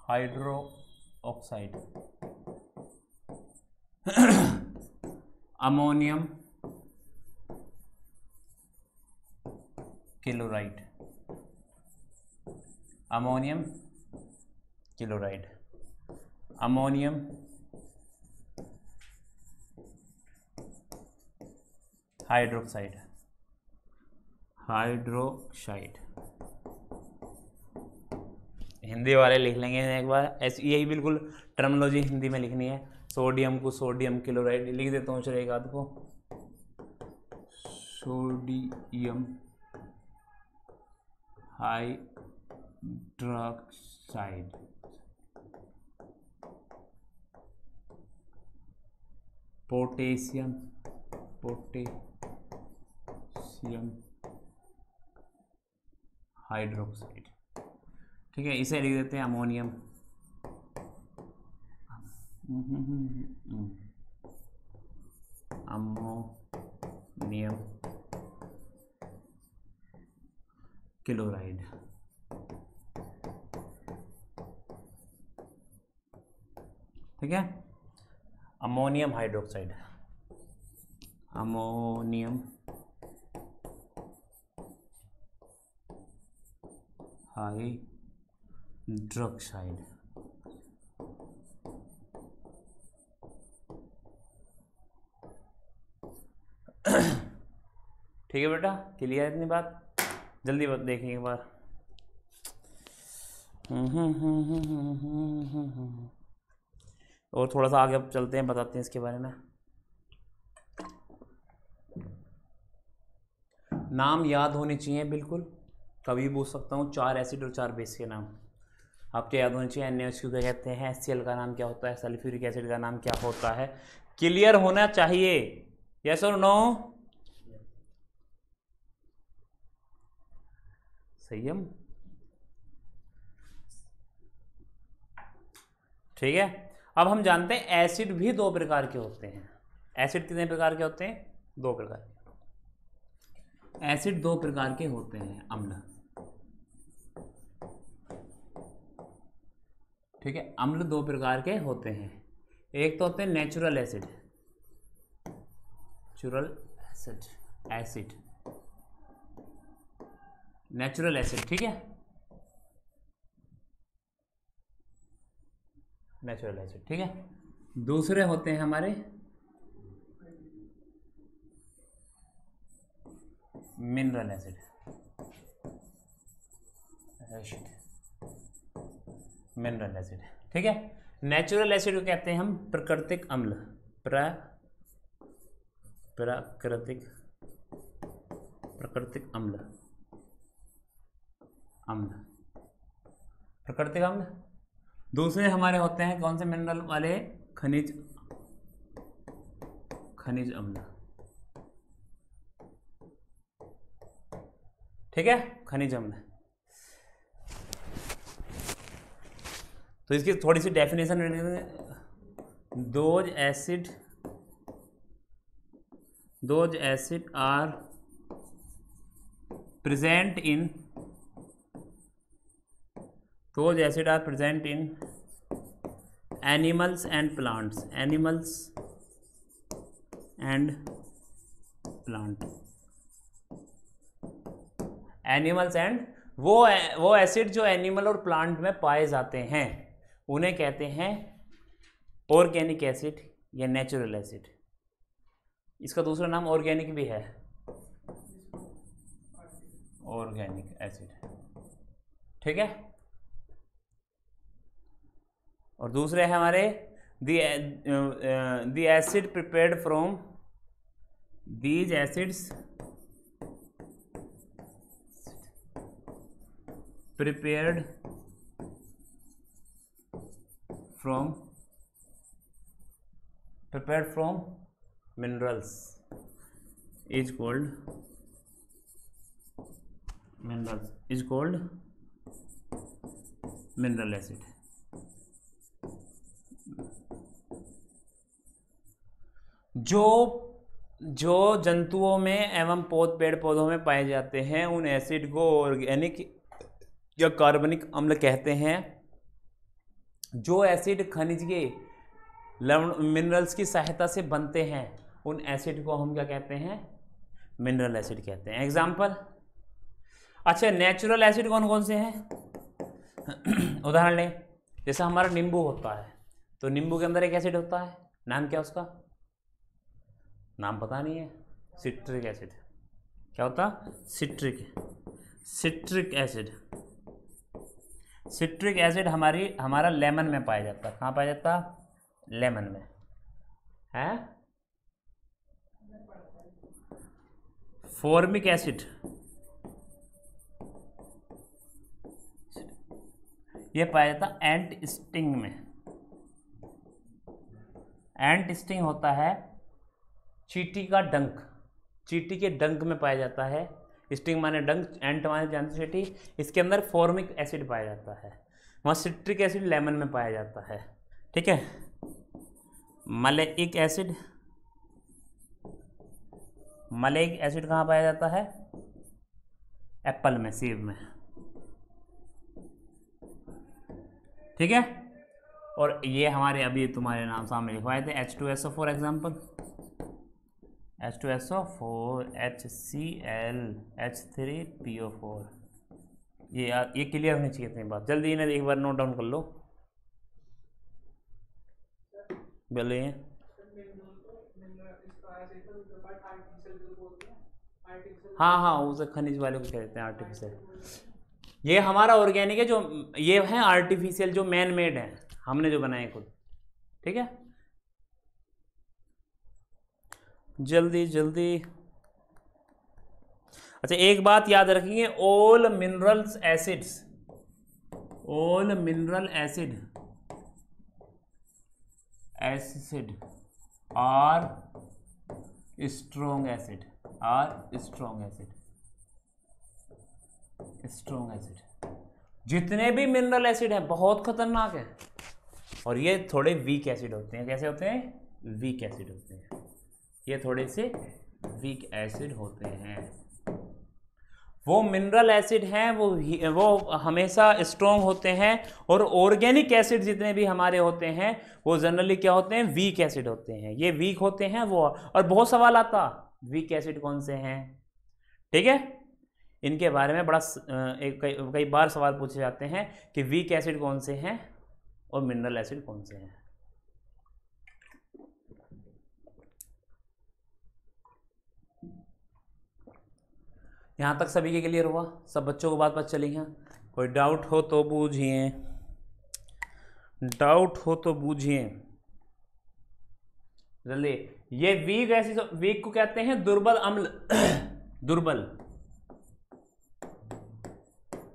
hydroxide, ammonium chloride, ammonium chloride, ammonium hydroxide, hydroxide. Hindi वाले लिख लेंगे एक बार, ऐसी यही बिल्कुल टर्मिनोलॉजी हिंदी में लिखनी है। सोडियम को सोडियम क्लोराइड लिख देता हूँ, चलो एक आध को सोडियम हाइड्रोक्साइड, पोटेशियम हाइड्रोक्साइड। ठीक है, इसे लिख देते हैं अमोनियम, अमोनियम क्लोराइड। ठीक है, अमोनियम हाइड्रोक्साइड, अमोनियम हाइड्रोक्साइड। ठीक है बेटा, क्लियर इतनी बात? जल्दी देखेंगे एक बार। और थोड़ा सा आगे चलते हैं, बताते हैं इसके बारे में। नाम याद होने चाहिए बिल्कुल, कभी पूछ सकता हूँ 4 एसिड और 4 बेस के नाम आपके याद होने चाहिए। NaOH क्या कहते हैं, HCl का नाम क्या होता है, सल्फ्यूरिक एसिड का नाम क्या होता है, क्लियर होना चाहिए। यस और नो? संयम। ठीक है, अब हम जानते हैं एसिड भी 2 प्रकार के होते हैं। एसिड कितने प्रकार के होते हैं? 2 प्रकार के। एसिड 2 प्रकार के होते हैं, अम्ल। ठीक है, अम्ल 2 प्रकार के होते हैं। एक तो होते हैं नेचुरल एसिड, नेचुरल एसिड। ठीक है, नेचुरल एसिड। ठीक है, दूसरे होते हैं हमारे मिनरल एसिड, मिनरल एसिड। ठीक है, नेचुरल एसिड को कहते हैं हम प्राकृतिक अम्ल, प्राकृतिक अम्ल, प्राकृतिक अम्ल। दूसरे हमारे होते हैं कौन से मिनरल वाले? खनिज अम्ल। ठीक है, खनिज अम्ल। तो इसकी थोड़ी सी definition, those acid are present in animals and plants, animals and वो एसिड जो एनिमल और प्लांट में पाए जाते हैं उन्हें कहते हैं ऑर्गेनिक एसिड या नेचुरल एसिड। इसका दूसरा नाम ऑर्गेनिक भी है, ऑर्गेनिक एसिड। ठीक है, और दूसरे है हमारे the acid prepared from these acids prepared from minerals is called mineral acid. जो जंतुओं में एवं पेड़ पौधों में पाए जाते हैं उन एसिड को ऑर्गेनिक या कार्बनिक अम्ल कहते हैं। जो एसिड खनिज के मिनरल्स की सहायता से बनते हैं उन एसिड को हम क्या कहते हैं? मिनरल एसिड कहते हैं। एग्जाम्पल, अच्छा नेचुरल एसिड कौन कौन से हैं? उदाहरण लें, जैसे हमारा नींबू होता है, तो नींबू के अंदर एक एसिड होता है, नाम क्या उसका? नाम पता नहीं है। Citric acid. क्या होता? Citric acid. सिट्रिक एसिड हमारा लेमन में पाया जाता है। कहाँ पाया जाता? लेमन में है। फॉर्मिक एसिड, ये पाया जाता एंट स्टिंग में। एंट स्टिंग होता है चींटी का डंक, चींटी के डंक में पाया जाता है। स्टिंग माने डंक, एंट माने जानते चींटी। इसके अंदर फॉर्मिक एसिड पाया जाता है। वहाँ सिट्रिक एसिड लेमन में पाया जाता है। ठीक है। मलेइक एसिड, मलेइक एसिड कहाँ पाया जाता है? एप्पल में, सेब में। ठीक है। और ये हमारे अभी तुम्हारे नाम सामने लिखवाए थे H2SO for example, H2SO4 HCl H3PO4। ये क्लियर होनी चाहिए इतनी बात। जल्दी इन्हें एक बार नोट डाउन कर लो। बोलिए। हाँ, उसे खनिज वाले को कहते हैं आर्टिफिशियल। ये हमारा ऑर्गेनिक है, जो ये है आर्टिफिशियल, जो मैन मेड है, हमने जो बनाए खुद। ठीक है। जल्दी। अच्छा, एक बात याद रखेंगे, all mineral acid are strong acid. जितने भी मिनरल एसिड हैं बहुत खतरनाक है, और ये थोड़े वीक एसिड होते हैं। कैसे होते हैं? वीक एसिड होते हैं। ये थोड़े से वीक एसिड होते हैं। वो मिनरल एसिड हैं वो हमेशा स्ट्रॉन्ग होते हैं, और ऑर्गेनिक एसिड जितने भी हमारे होते हैं वो जनरली क्या होते हैं? वीक एसिड होते हैं। ये वीक होते हैं वो। और बहुत सवाल आता, वीक एसिड कौन से हैं? ठीक है। इनके बारे में बड़ा कई बार सवाल पूछे जाते हैं कि वीक एसिड कौन से हैं और मिनरल एसिड कौन से हैं। यहां तक सभी के क्लियर हुआ? सब बच्चों को बात पता चली है? कोई डाउट हो तो पूछिए, जल्दी। ये वीक एसिड, वीक को कहते हैं दुर्बल अम्ल दुर्बल,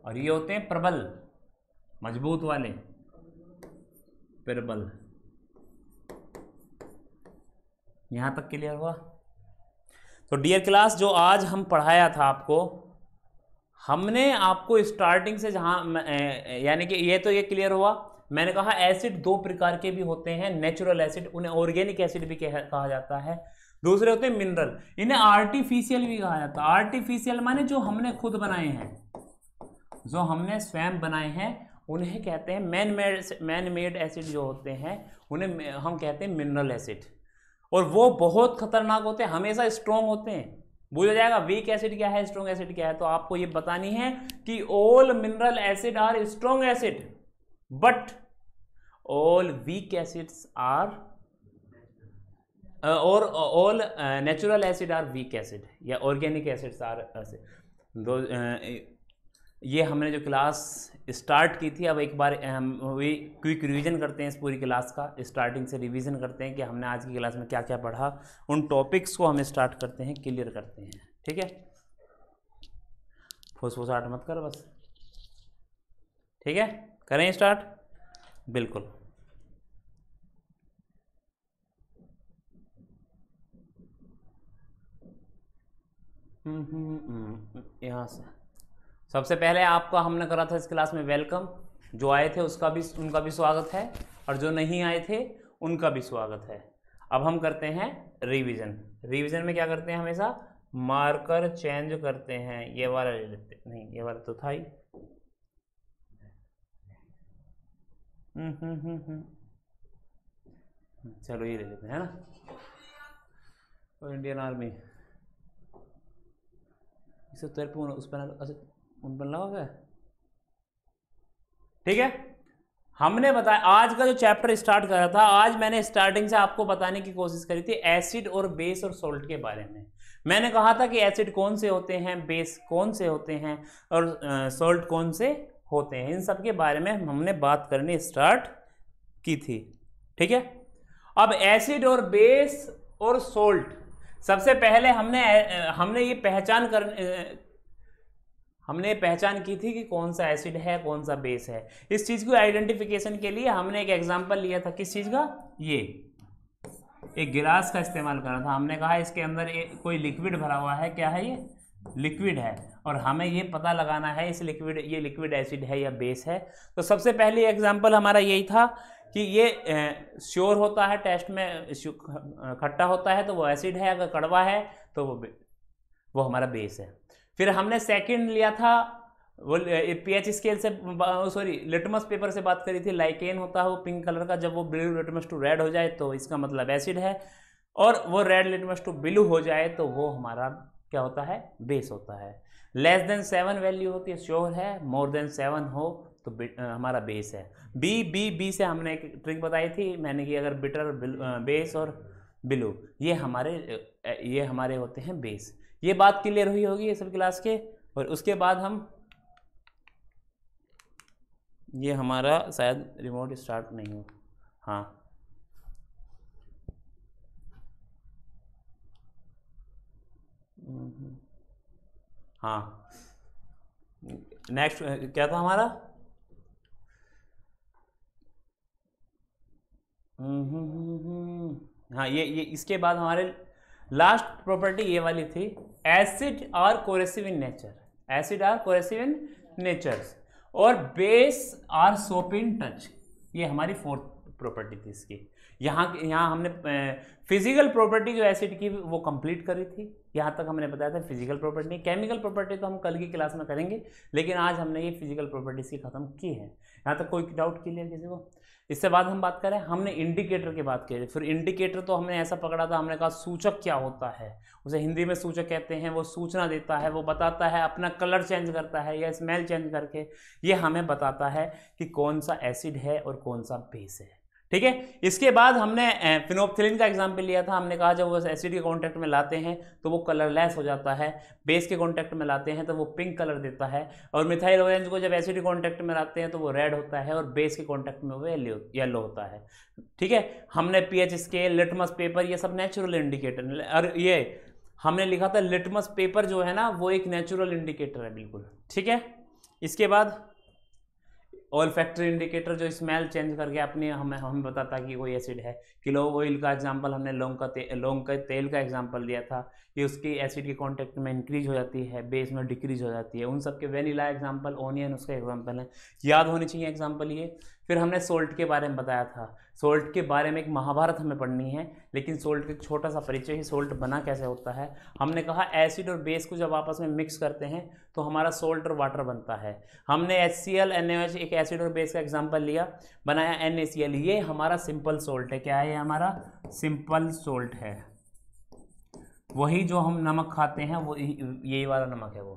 और ये होते हैं प्रबल, मजबूत वाले, प्रबल। यहां तक क्लियर हुआ? तो डियर क्लास, जो आज हम पढ़ाया था आपको, हमने आपको स्टार्टिंग से जहां यानी कि ये क्लियर हुआ। मैंने कहा एसिड दो प्रकार के भी होते हैं, नेचुरल एसिड, उन्हें ऑर्गेनिक एसिड भी कहा जाता है। दूसरे होते हैं मिनरल, इन्हें आर्टिफिशियल भी कहा जाता है। आर्टिफिशियल माने जो हमने खुद बनाए हैं, जो हमने स्वयं बनाए हैं, उन्हें कहते हैं मैन मेड एसिड। जो होते हैं उन्हें हम कहते हैं मिनरल एसिड, और वो बहुत खतरनाक होते हैं, हमेशा स्ट्रॉन्ग होते हैं। बोला जाएगा वीक एसिड क्या है, स्ट्रॉन्ग एसिड क्या है, तो आपको ये बतानी है कि all mineral acid are strong acid, but all weak acids are और all natural acid are weak acid, या ऑर्गेनिक एसिड्स आर ये हमने जो क्लास स्टार्ट की थी, अब एक बार हम वही क्विक रिवीजन करते हैं इस पूरी क्लास का, स्टार्टिंग से रिवीजन करते हैं कि हमने आज की क्लास में क्या क्या पढ़ा, उन टॉपिक्स को हम स्टार्ट करते हैं, क्लियर करते हैं। ठीक है, फुसफुसाहट मत कर बस। ठीक है, करें स्टार्ट, बिल्कुल। यहाँ से सबसे पहले आपका हमने करा था इस क्लास में वेलकम। जो आए थे उनका भी स्वागत है, और जो नहीं आए थे उनका भी स्वागत है। अब हम करते हैं रिवीजन। रिवीजन में क्या करते हैं, हमेशा मार्कर चेंज करते हैं। ये वाला ले लेते, नहीं ये वाला तो था ही। चलो ये ले लेते हैं, है ना। तो इंडियन आर्मी इसे तेरे पे उस पर, अच्छा उन पर लगा गया। ठीक है, हमने बताया आज का जो चैप्टर स्टार्ट करा था, आज मैंने स्टार्टिंग से आपको बताने की कोशिश करी थी एसिड और बेस और सॉल्ट के बारे में। मैंने कहा था कि एसिड कौन से होते हैं, बेस कौन से होते हैं, और सॉल्ट कौन से होते हैं। इन सब के बारे में हमने बात करनी स्टार्ट की थी। ठीक है, अब एसिड और बेस और सॉल्ट, सबसे पहले हमने ये पहचान की थी कि कौन सा एसिड है कौन सा बेस है। इस चीज को आइडेंटिफिकेशन के लिए हमने एक एग्जांपल लिया था, किस चीज का, ये एक गिलास का इस्तेमाल करा था। हमने कहा इसके अंदर कोई लिक्विड भरा हुआ है, क्या है, ये लिक्विड है, और हमें ये पता लगाना है ये लिक्विड एसिड है या बेस है। तो सबसे पहले एग्जांपल हमारा यही था कि ये श्योर होता है, टेस्ट में खट्टा होता है तो वो एसिड है, अगर कड़वा है तो वो हमारा बेस है। फिर हमने सेकंड लिया था, वो पीएच स्केल से, सॉरी लिटमस पेपर से बात करी थी। लाइकेन होता है वो पिंक कलर का, जब वो ब्लू लिटमस टू रेड हो जाए तो इसका मतलब एसिड है, और वो रेड लिटमस टू ब्लू हो जाए तो वो हमारा क्या होता है, बेस होता है। लेस देन 7 वैल्यू होती है श्योर है, मोर देन 7 हो तो हमारा बेस है। बी से हमने एक ट्रिक बताई थी मैंने कि अगर बिटर, बेस और ब्लू ये हमारे होते हैं बेस। ये बात क्लियर हुई होगी ये सब क्लास के। और उसके बाद हम, ये हमारा शायद रिमोट स्टार्ट नहीं हो, हाँ हाँ, नेक्स्ट क्या था हमारा, हाँ ये इसके बाद हमारे लास्ट प्रॉपर्टी ये वाली थी, acid are corrosive in nature, acid are corrosive in nature, और base are soap in touch. ये हमारी फोर्थ प्रॉपर्टी थी इसकी। यहाँ हमने फिजिकल प्रॉपर्टी जो एसिड की वो कंप्लीट करी थी। यहाँ तक हमने बताया था फिजिकल प्रॉपर्टी। केमिकल प्रॉपर्टी तो हम कल की क्लास में करेंगे, लेकिन आज हमने ये फिजिकल प्रॉपर्टीज की खत्म की है। यहाँ तक कोई डाउट क्लियर किसी को? इससे बाद हम बात करें, हमने इंडिकेटर की बात करी। फिर इंडिकेटर तो हमने ऐसा पकड़ा था, हमने कहा सूचक क्या होता है, उसे हिंदी में सूचक कहते हैं। वो सूचना देता है, वो बताता है, अपना कलर चेंज करता है या स्मेल चेंज करके ये हमें बताता है कि कौन सा एसिड है और कौन सा बेस है। ठीक है, इसके बाद हमने फिनोप्थिलीन का एग्जाम्पल लिया था। हमने कहा जब वो एसिड के कांटेक्ट में लाते हैं तो वो कलरलेस हो जाता है, बेस के कांटेक्ट में लाते हैं तो वो पिंक कलर देता है, और मिथाइल ऑरेंज को जब एसिड के कांटेक्ट में लाते हैं तो वो रेड होता है, और बेस के कांटेक्ट में वो येलो होता है। ठीक है, हमने पीएच स्केल, लिटमस पेपर, ये सब नेचुरल इंडिकेटर। और ये हमने लिखा था लिटमस पेपर जो है ना वो एक नेचुरल इंडिकेटर है, बिल्कुल। ठीक है, इसके बाद ऑयल फैक्ट्री इंडिकेटर जो स्मेल चेंज करके अपने हमें बताता है कि कोई एसिड है। किलो ऑयल का एग्जांपल हमने लौंग के तेल का एग्जांपल दिया था कि उसकी एसिड के कांटेक्ट में इंक्रीज हो जाती है, बेस में डिक्रीज हो जाती है। उन सब के वेनिला एग्जांपल, ओनियन उसका एग्जांपल है, याद होनी चाहिए एग्जांपल ये। फिर हमने सोल्ट के बारे में बताया था। सोल्ट के बारे में एक महाभारत हमें पढ़नी है, लेकिन सोल्ट का छोटा सा परिचय ही, सोल्ट बना कैसे होता है। हमने कहा एसिड और बेस को जब आपस में मिक्स करते हैं तो हमारा सोल्ट और वाटर बनता है। हमने HCl NaOH एक एसिड और बेस का एग्जांपल लिया, बनाया NaCl। ये हमारा सिंपल सोल्ट है। क्या है? ये हमारा सिंपल सोल्ट है, वही जो हम नमक खाते हैं, वो यही वाला नमक है, वो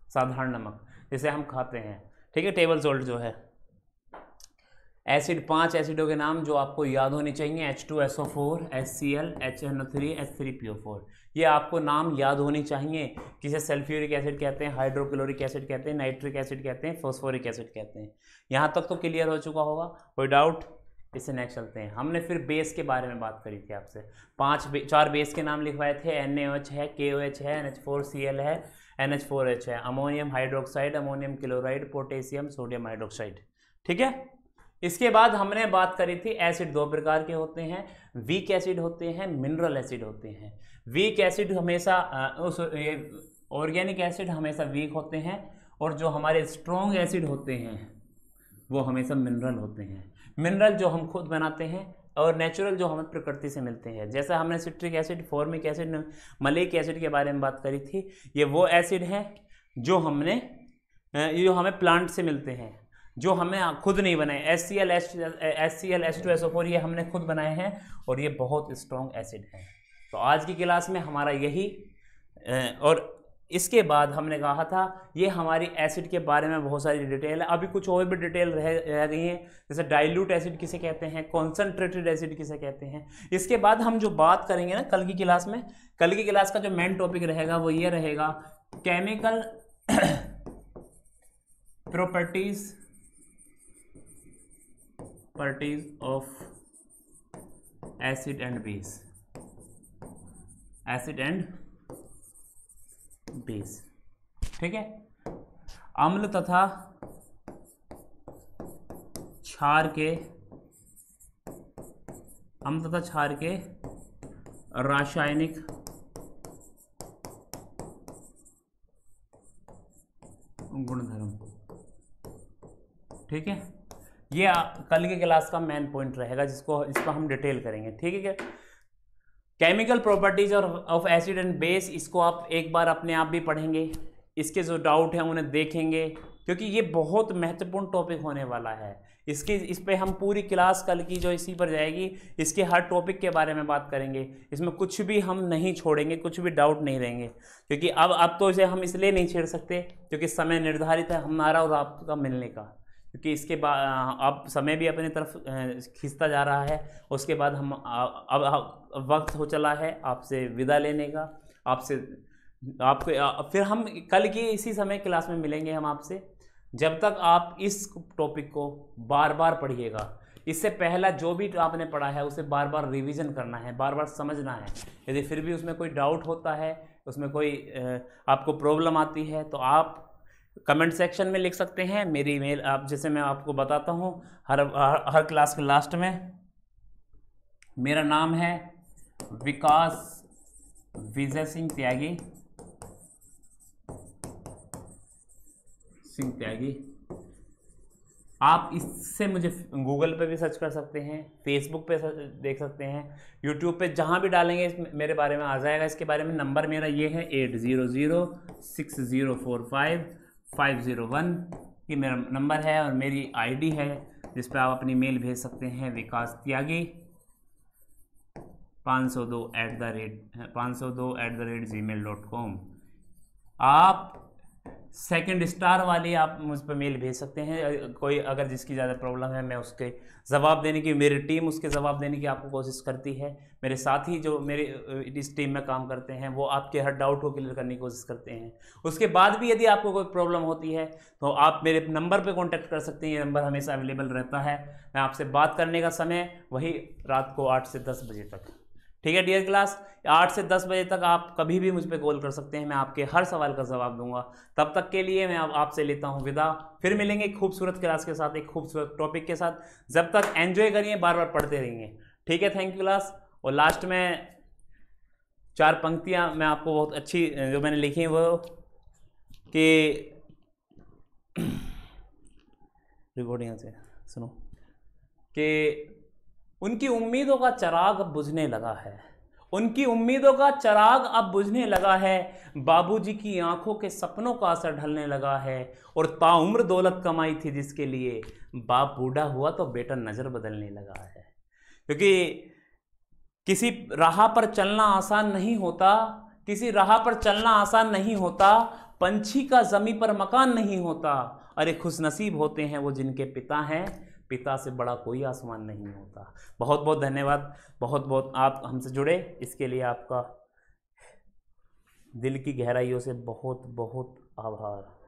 साधारण नमक जिसे हम खाते हैं। ठीक है, टेबल सोल्ट जो है। एसिड, 5 एसिडों के नाम जो आपको याद होने चाहिए, H2SO4, HCl, HNO3, H3PO4, ये आपको नाम याद होनी चाहिए। किसे सल्फ्यूरिक एसिड कहते हैं, हाइड्रोक्लोरिक एसिड कहते हैं, नाइट्रिक एसिड कहते हैं, फॉस्फोरिक एसिड कहते हैं। यहाँ तक तो क्लियर हो चुका होगा, कोई डाउट? इससे नेक्स्ट चलते हैं। हमने फिर बेस के बारे में बात करी थी आपसे, 4 बेस के नाम लिखवाए थे, NaOH है, KOH है, NH4Cl है, NH4H है, ammonium hydroxide, ammonium chloride, potassium sodium hydroxide. ठीक है। इसके बाद हमने बात करी थी एसिड 2 प्रकार के होते हैं, वीक एसिड होते हैं, मिनरल एसिड होते हैं। वीक एसिड हमेशा ऑर्गेनिक एसिड हमेशा वीक होते हैं, और जो हमारे स्ट्रॉन्ग एसिड होते हैं वो हमेशा मिनरल होते हैं। मिनरल जो हम खुद बनाते हैं, और नेचुरल जो हमें प्रकृति से मिलते हैं। जैसा हमने citric acid, formic acid, Malik acid के बारे में बात करी थी, ये वो एसिड हैं जो हमें प्लांट से मिलते हैं, जो हमें खुद नहीं बनाए। HCl, H2SO4 ये हमने खुद बनाए हैं, और ये बहुत स्ट्रॉन्ग एसिड है। तो आज की क्लास में हमारा यही, और इसके बाद हमने कहा था ये हमारी एसिड के बारे में बहुत सारी डिटेल है। अभी कुछ और भी डिटेल रह गई हैं, जैसे डाइल्यूट एसिड किसे कहते हैं, कॉन्सनट्रेटेड एसिड किसे कहते हैं। इसके बाद हम जो बात करेंगे ना कल की क्लास में, कल की क्लास का जो मेन टॉपिक रहेगा वो ये रहेगा, chemical properties of acid and base, acid and base. ठीक है। अम्ल तथा क्षार के रासायनिक गुणधर्म। ठीक है। ये कल के क्लास का मेन पॉइंट रहेगा, इसको हम डिटेल करेंगे। ठीक है क्या? Chemical properties of acid and base, इसको आप एक बार अपने आप भी पढ़ेंगे, इसके जो डाउट हैं उन्हें देखेंगे, क्योंकि ये बहुत महत्वपूर्ण टॉपिक होने वाला है। इस पे हम पूरी क्लास कल की जो इसी पर जाएगी, इसके हर टॉपिक के बारे में बात करेंगे। इसमें कुछ भी हम नहीं छोड़ेंगे, कुछ भी डाउट नहीं रहेंगे, क्योंकि अब तो इसे हम इसलिए नहीं छेड़ सकते क्योंकि समय निर्धारित है हमारा और आपका मिलने का, क्योंकि इसके बाद अब समय भी अपनी तरफ खींचता जा रहा है। उसके बाद हम अब वक्त हो चला है आपसे विदा लेने का, फिर हम कल की इसी समय क्लास में मिलेंगे हम आपसे। जब तक आप इस टॉपिक को बार बार पढ़िएगा, इससे पहला जो भी आपने पढ़ा है उसे बार बार रिवीजन करना है, बार बार समझना है। यदि फिर भी उसमें कोई डाउट होता है, उसमें कोई आपको प्रॉब्लम आती है, तो आप कमेंट सेक्शन में लिख सकते हैं। मेरी ईमेल आप, जैसे मैं आपको बताता हूँ हर क्लास के लास्ट में, मेरा नाम है विकास विजय सिंह त्यागी। आप इससे मुझे गूगल पे भी सर्च कर सकते हैं, फेसबुक पे देख सकते हैं, यूट्यूब पे जहाँ भी डालेंगे मेरे बारे में आ जाएगा। इसके बारे में नंबर मेरा ये है 8006045501, ये मेरा नंबर है, और मेरी आईडी है जिस पर आप अपनी मेल भेज सकते हैं, विकास त्यागी 502@gmail.com। आप सेकंड स्टार वाली आप मुझ पर मेल भेज सकते हैं। कोई अगर जिसकी ज़्यादा प्रॉब्लम है, मैं उसके जवाब देने की, मेरी टीम उसके जवाब देने की आपको कोशिश करती है। मेरे साथी जो मेरे इस टीम में काम करते हैं वो आपके हर डाउट को क्लियर करने की कोशिश करते हैं। उसके बाद भी यदि आपको कोई प्रॉब्लम होती है तो आप मेरे नंबर पर कॉन्टैक्ट कर सकते हैं, ये नंबर हमेशा अवेलेबल रहता है। मैं आपसे बात करने का समय वही रात को 8 से 10 बजे तक। ठीक है डियर क्लास, 8 से 10 बजे तक आप कभी भी मुझ पर कॉल कर सकते हैं, मैं आपके हर सवाल का जवाब दूंगा। तब तक के लिए मैं आपसे लेता हूं विदा। फिर मिलेंगे एक खूबसूरत क्लास के साथ, एक खूबसूरत टॉपिक के साथ। जब तक एंजॉय करिए, बार बार पढ़ते रहिए। ठीक है, थैंक यू क्लास। और लास्ट में 4 पंक्तियां मैं आपको बहुत अच्छी जो मैंने लिखी हैं वो कि रिकॉर्डिंग से सुनो कि उनकी उम्मीदों का चिराग अब बुझने लगा है, उनकी उम्मीदों का चिराग अब बुझने लगा है। बाबूजी की आंखों के सपनों का असर ढलने लगा है, और ताउम्र दौलत कमाई थी जिसके लिए, बाप बूढ़ा हुआ तो बेटा नज़र बदलने लगा है। क्योंकि किसी राह पर चलना आसान नहीं होता, किसी राह पर चलना आसान नहीं होता, पंछी का ज़मीं पर मकान नहीं होता। अरे खुशनसीब होते हैं वो जिनके पिता हैं पिता से बड़ा कोई आसमान नहीं होता। बहुत बहुत धन्यवाद, बहुत बहुत आप हमसे जुड़े, इसके लिए आपका दिल की गहराइयों से बहुत बहुत आभार।